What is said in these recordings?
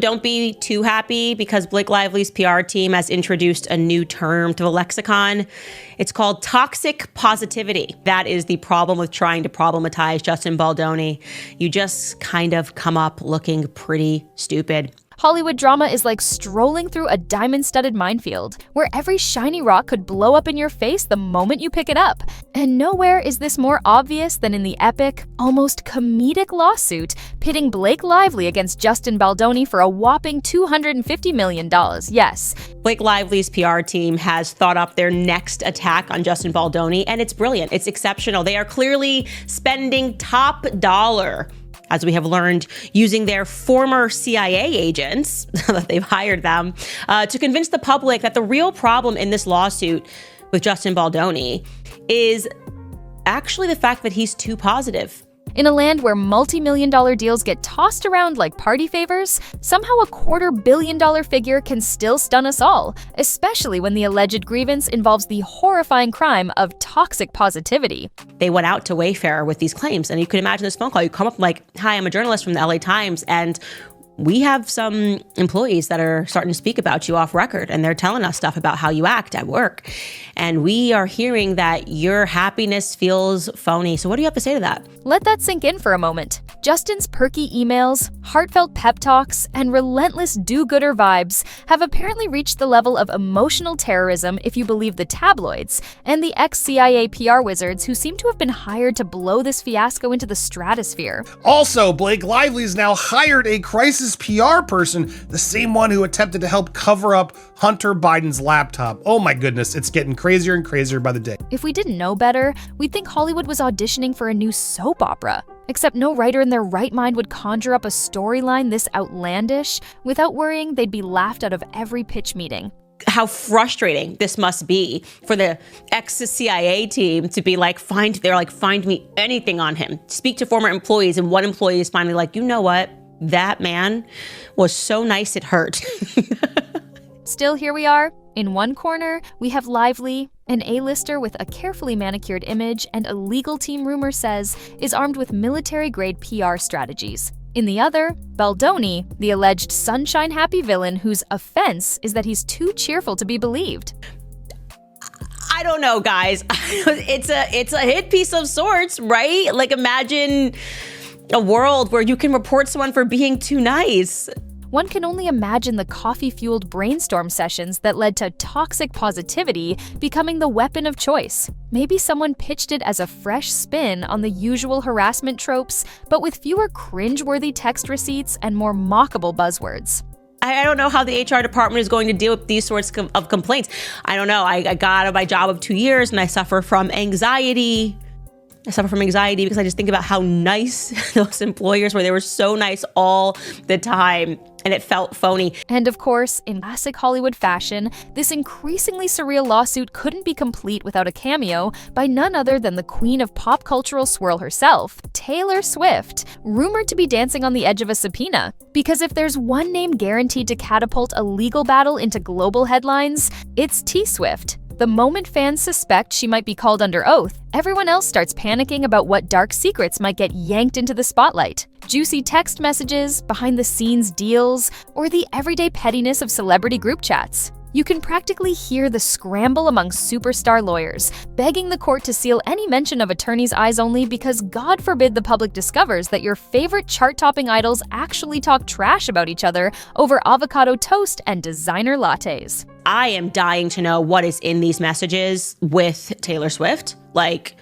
Don't be too happy because Blake Lively's PR team has introduced a new term to the lexicon. It's called toxic positivity. That is the problem with trying to problematize Justin Baldoni. You just kind of come up looking pretty stupid. Hollywood drama is like strolling through a diamond-studded minefield, where every shiny rock could blow up in your face the moment you pick it up. And nowhere is this more obvious than in the epic, almost comedic lawsuit pitting Blake Lively against Justin Baldoni for a whopping $250 million. Yes. Blake Lively's PR team has thought up their next attack on Justin Baldoni, and it's brilliant. It's exceptional. They are clearly spending top dollar, as we have learned, using their former CIA agents, that they've hired them, to convince the public that the real problem in this lawsuit with Justin Baldoni is actually the fact that he's too positive. In a land where multi-million-dollar deals get tossed around like party favors, somehow a $250 million figure can still stun us all, especially when the alleged grievance involves the horrifying crime of toxic positivity. They went out to Wayfair with these claims, and you could imagine this phone call. You come up like, "Hi, I'm a journalist from the LA Times, and we have some employees that are starting to speak about you off record, and they're telling us stuff about how you act at work. And we are hearing that your happiness feels phony. So what do you have to say to that?" Let that sink in for a moment. Justin's perky emails, heartfelt pep talks, and relentless do-gooder vibes have apparently reached the level of emotional terrorism if you believe the tabloids, and the ex-CIA PR wizards who seem to have been hired to blow this fiasco into the stratosphere. Also, Blake Lively's now hired a crisis PR person, the same one who attempted to help cover up Hunter Biden's laptop. Oh my goodness, it's getting crazier and crazier by the day. If we didn't know better, we'd think Hollywood was auditioning for a new soap opera. Except no writer in their right mind would conjure up a storyline this outlandish without worrying they'd be laughed out of every pitch meeting. How frustrating this must be for the ex-CIA team to be like, find me anything on him. Speak to former employees, and one employee is finally like, you know what? That man was so nice it hurt. Still, here we are. In one corner, we have Lively, an A-lister with a carefully manicured image and a legal team rumor says is armed with military-grade PR strategies. In the other, Baldoni, the alleged sunshine-happy villain whose offense is that he's too cheerful to be believed. I don't know, guys. It's a hit piece of sorts, right? Like, imagine a world where you can report someone for being too nice. One can only imagine the coffee-fueled brainstorm sessions that led to toxic positivity becoming the weapon of choice. Maybe someone pitched it as a fresh spin on the usual harassment tropes, but with fewer cringe-worthy text receipts and more mockable buzzwords. I don't know how the HR department is going to deal with these sorts of complaints. I don't know. I got out of my job of 2 years and I suffer from anxiety. Because I just think about how nice those employers were. They were so nice all the time, and it felt phony. And of course, in classic Hollywood fashion, this increasingly surreal lawsuit couldn't be complete without a cameo by none other than the queen of pop cultural swirl herself, Taylor Swift, rumored to be dancing on the edge of a subpoena. Because if there's one name guaranteed to catapult a legal battle into global headlines, it's T-Swift. The moment fans suspect she might be called under oath, everyone else starts panicking about what dark secrets might get yanked into the spotlight. Juicy text messages, behind-the-scenes deals, or the everyday pettiness of celebrity group chats. You can practically hear the scramble among superstar lawyers, begging the court to seal any mention of attorneys' eyes only because God forbid the public discovers that your favorite chart-topping idols actually talk trash about each other over avocado toast and designer lattes. I am dying to know what is in these messages with Taylor Swift. Like,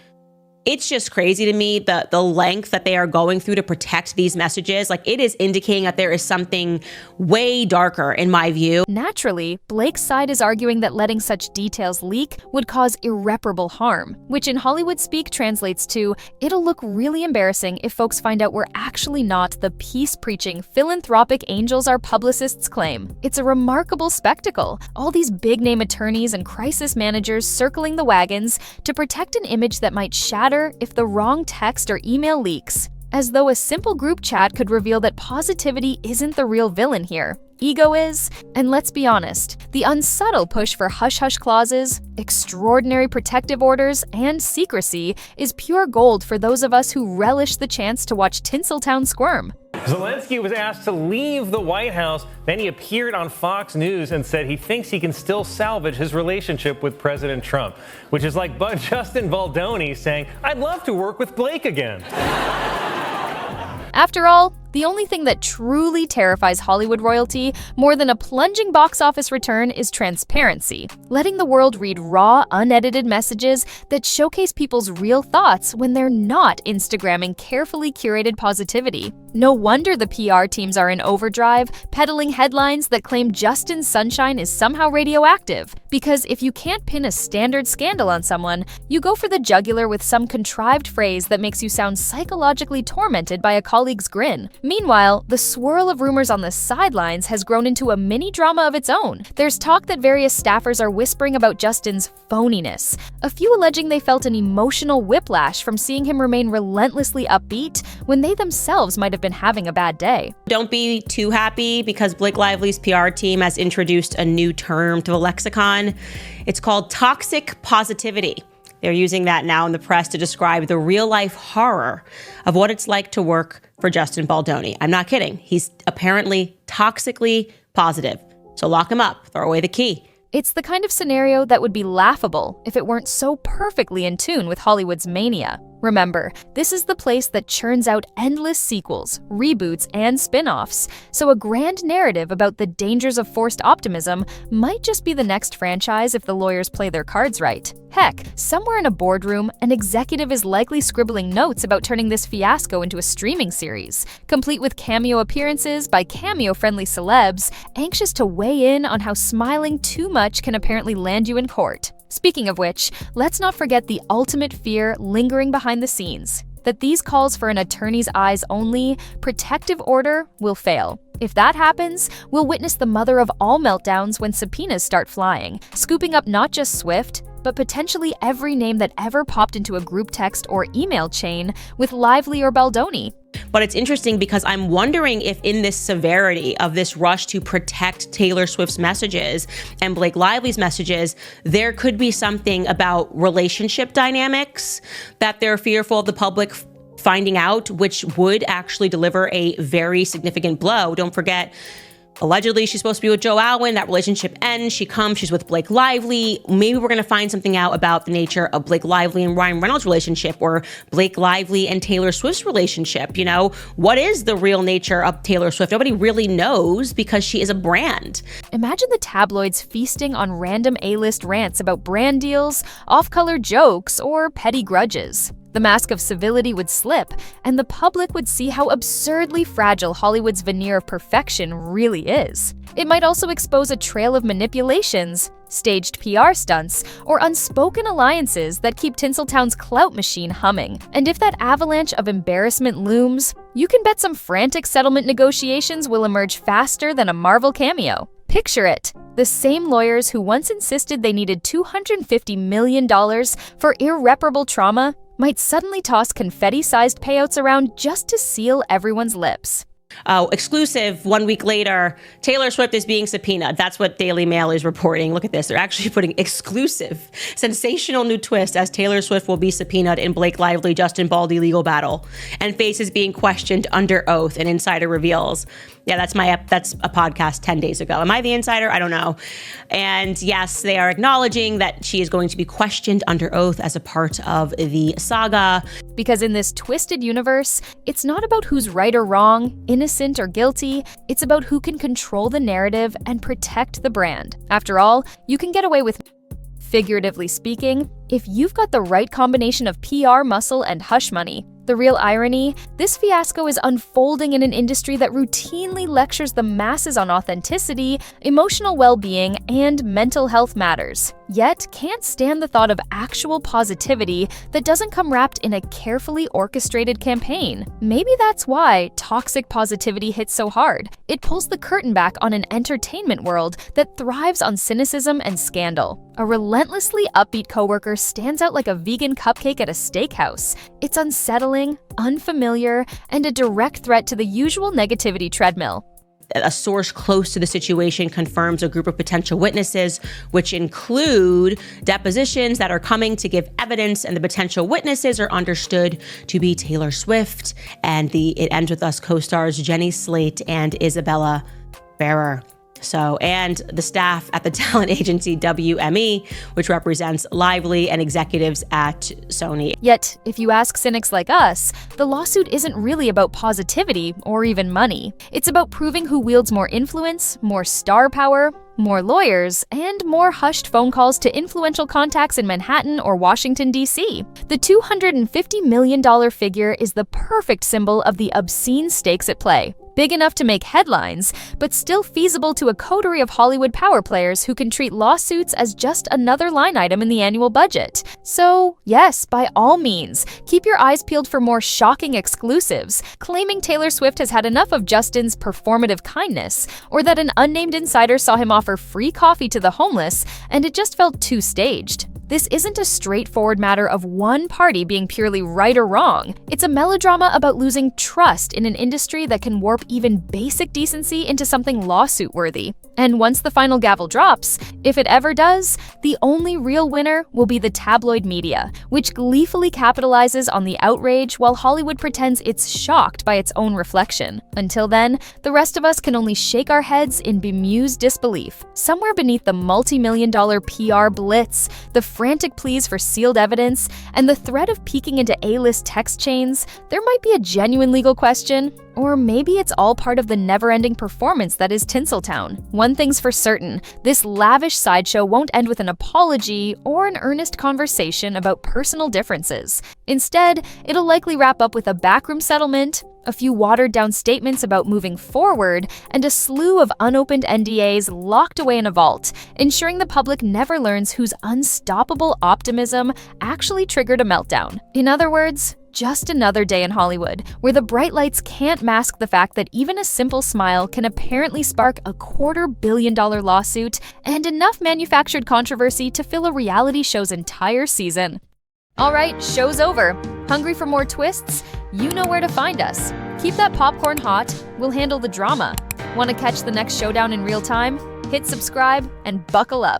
it's just crazy to me, the length that they are going through to protect these messages. Like, it is indicating that there is something way darker, in my view. Naturally, Blake's side is arguing that letting such details leak would cause irreparable harm, which in Hollywood speak translates to, it'll look really embarrassing if folks find out we're actually not the peace-preaching, philanthropic angels our publicists claim. It's a remarkable spectacle, all these big-name attorneys and crisis managers circling the wagons to protect an image that might shatter if the wrong text or email leaks, as though a simple group chat could reveal that positivity isn't the real villain here. Ego is, and let's be honest, the unsubtle push for hush-hush clauses, extraordinary protective orders, and secrecy is pure gold for those of us who relish the chance to watch Tinseltown squirm. Zelensky was asked to leave the White House. Then he appeared on Fox News and said he thinks he can still salvage his relationship with President Trump, which is like Justin Baldoni saying, "I'd love to work with Blake again." After all, the only thing that truly terrifies Hollywood royalty more than a plunging box office return is transparency, letting the world read raw, unedited messages that showcase people's real thoughts when they're not Instagramming carefully curated positivity. No wonder the PR teams are in overdrive, peddling headlines that claim Justin's sunshine is somehow radioactive. Because if you can't pin a standard scandal on someone, you go for the jugular with some contrived phrase that makes you sound psychologically tormented by a colleague's grin. Meanwhile, the swirl of rumors on the sidelines has grown into a mini drama of its own. There's talk that various staffers are whispering about Justin's phoniness, a few alleging they felt an emotional whiplash from seeing him remain relentlessly upbeat when they themselves might have been having a bad day. Don't be too happy because Blake Lively's PR team has introduced a new term to the lexicon. It's called toxic positivity. They're using that now in the press to describe the real-life horror of what it's like to work for Justin Baldoni. I'm not kidding. He's apparently toxically positive. So lock him up, throw away the key. It's the kind of scenario that would be laughable if it weren't so perfectly in tune with Hollywood's mania. Remember, this is the place that churns out endless sequels, reboots, and spin-offs, so a grand narrative about the dangers of forced optimism might just be the next franchise if the lawyers play their cards right. Heck, somewhere in a boardroom, an executive is likely scribbling notes about turning this fiasco into a streaming series, complete with cameo appearances by cameo-friendly celebs, anxious to weigh in on how smiling too much can apparently land you in court. Speaking of which, let's not forget the ultimate fear lingering behind the scenes, that these calls for an attorney's eyes only, protective order will fail. If that happens, we'll witness the mother of all meltdowns when subpoenas start flying, scooping up not just Swift, but potentially every name that ever popped into a group text or email chain with Lively or Baldoni. But it's interesting because I'm wondering if in this severity of this rush to protect Taylor Swift's messages and Blake Lively's messages, there could be something about relationship dynamics that they're fearful of the public finding out, which would actually deliver a very significant blow. Don't forget, allegedly, she's supposed to be with Joe Alwyn. That relationship ends. She's with Blake Lively. Maybe we're going to find something out about the nature of Blake Lively and Ryan Reynolds' relationship, or Blake Lively and Taylor Swift's relationship. You know, what is the real nature of Taylor Swift? Nobody really knows because she is a brand. Imagine the tabloids feasting on random A-list rants about brand deals, off-color jokes, or petty grudges. The mask of civility would slip, and the public would see how absurdly fragile Hollywood's veneer of perfection really is. It might also expose a trail of manipulations, staged PR stunts, or unspoken alliances that keep Tinseltown's clout machine humming. And if that avalanche of embarrassment looms, you can bet some frantic settlement negotiations will emerge faster than a Marvel cameo. Picture it. The same lawyers who once insisted they needed $250 million for irreparable trauma might suddenly toss confetti-sized payouts around just to seal everyone's lips. Exclusive, 1 week later, Taylor Swift is being subpoenaed. That's what Daily Mail is reporting. Look at this. They're actually putting exclusive, sensational new twist as Taylor Swift will be subpoenaed in Blake Lively, Justin Baldy legal battle and faces being questioned under oath, an insider reveals. Yeah, that's a podcast 10 days ago. Am I the insider? I don't know. And yes, they are acknowledging that she is going to be questioned under oath as a part of the saga. Because in this twisted universe, it's not about who's right or wrong, innocent or guilty. It's about who can control the narrative and protect the brand. After all, you can get away with, figuratively speaking, if you've got the right combination of PR muscle and hush money. The real irony? This fiasco is unfolding in an industry that routinely lectures the masses on authenticity, emotional well-being, and mental health matters, yet can't stand the thought of actual positivity that doesn't come wrapped in a carefully orchestrated campaign. Maybe that's why toxic positivity hits so hard. It pulls the curtain back on an entertainment world that thrives on cynicism and scandal. A relentlessly upbeat coworker stands out like a vegan cupcake at a steakhouse. It's unsettling, unfamiliar, and a direct threat to the usual negativity treadmill. A source close to the situation confirms a group of potential witnesses, which include depositions that are coming to give evidence, and the potential witnesses are understood to be Taylor Swift and the It Ends With Us co-stars Jenny Slate and Isabella Ferrer. And the staff at the talent agency WME, which represents Lively and executives at Sony. Yet, if you ask cynics like us, the lawsuit isn't really about positivity or even money. It's about proving who wields more influence, more star power, more lawyers, and more hushed phone calls to influential contacts in Manhattan or Washington, D.C. The $250 million figure is the perfect symbol of the obscene stakes at play. Big enough to make headlines, but still feasible to a coterie of Hollywood power players who can treat lawsuits as just another line item in the annual budget. So, yes, by all means, keep your eyes peeled for more shocking exclusives, claiming Taylor Swift has had enough of Justin's performative kindness, or that an unnamed insider saw him offer free coffee to the homeless, and it just felt too staged. This isn't a straightforward matter of one party being purely right or wrong. It's a melodrama about losing trust in an industry that can warp even basic decency into something lawsuit-worthy. And once the final gavel drops, if it ever does, the only real winner will be the tabloid media, which gleefully capitalizes on the outrage while Hollywood pretends it's shocked by its own reflection. Until then, the rest of us can only shake our heads in bemused disbelief. Somewhere beneath the multi-million-dollar PR blitz, the frantic pleas for sealed evidence, and the threat of peeking into A-list text chains, there might be a genuine legal question. Or maybe it's all part of the never-ending performance that is Tinseltown. One thing's for certain, this lavish sideshow won't end with an apology or an earnest conversation about personal differences. Instead, it'll likely wrap up with a backroom settlement, a few watered-down statements about moving forward, and a slew of unopened NDAs locked away in a vault, ensuring the public never learns whose unstoppable optimism actually triggered a meltdown. In other words, just another day in Hollywood, where the bright lights can't mask the fact that even a simple smile can apparently spark a $250 million lawsuit and enough manufactured controversy to fill a reality show's entire season. All right, show's over. Hungry for more twists? You know where to find us. Keep that popcorn hot, we'll handle the drama. Want to catch the next showdown in real time? Hit subscribe and buckle up.